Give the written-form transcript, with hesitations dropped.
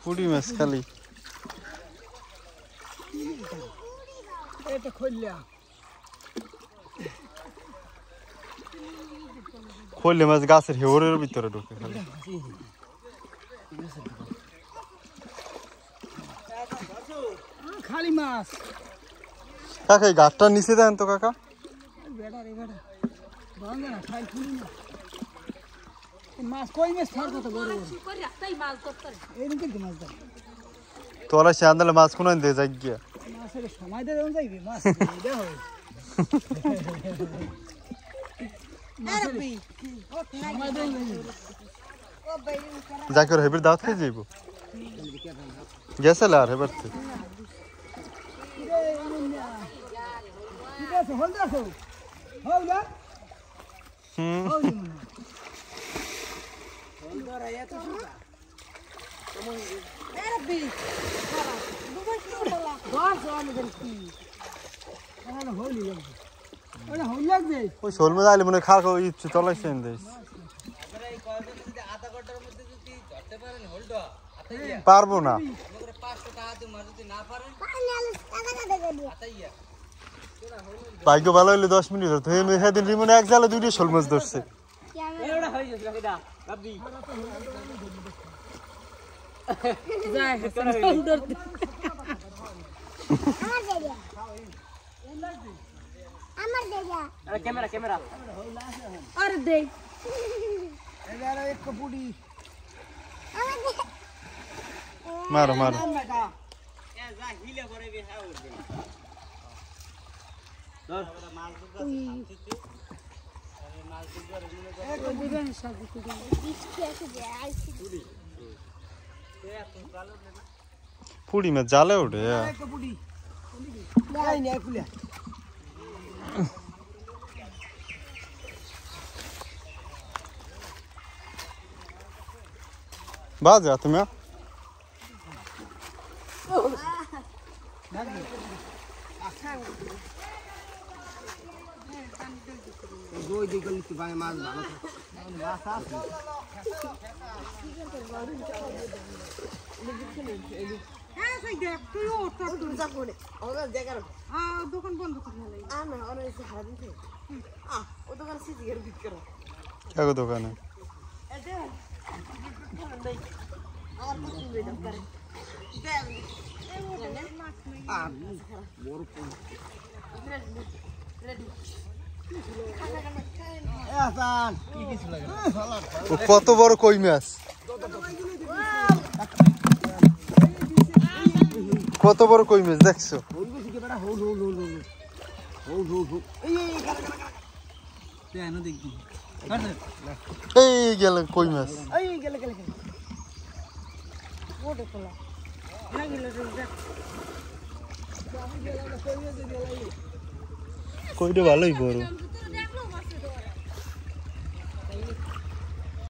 পুঁটি মাছ খালি খোলে মাছ গাছের হেওরের ভিতরে ঢুকে খালি খালি মাছ কাকা এই গাছটা নিচে দেন তো কাকা মাছ কই মাছ ছাড় কত বড় তোলা চাঁদালে মাছ কোন দে যাই গিয়া মাছের সময় দে যাইবি মাছ যাকে হেবির দাঁত খেয়ে যাইব গেছে আর হেবার ওই শোল মধ্যে আইলে মনে খা খাও ইচ্ছে চলাইছে পারবো না ভাগ্য ভালো হইলে 10 মিনিট ধরতো সেদিন রিমনে এক জালে 2টি শোল মাছ ধরছে ক্যামেরা ক্যামেরা আরে দেই মারো মারো পুড়ি মাছ জালে ওঠে বাজে তুমি দোকান বন্ধ করে দোকানে কত বড় কই মাছ কত বড় কই মাছ দেখছো এই গেল কই মাছ কইটা ভালোই বড়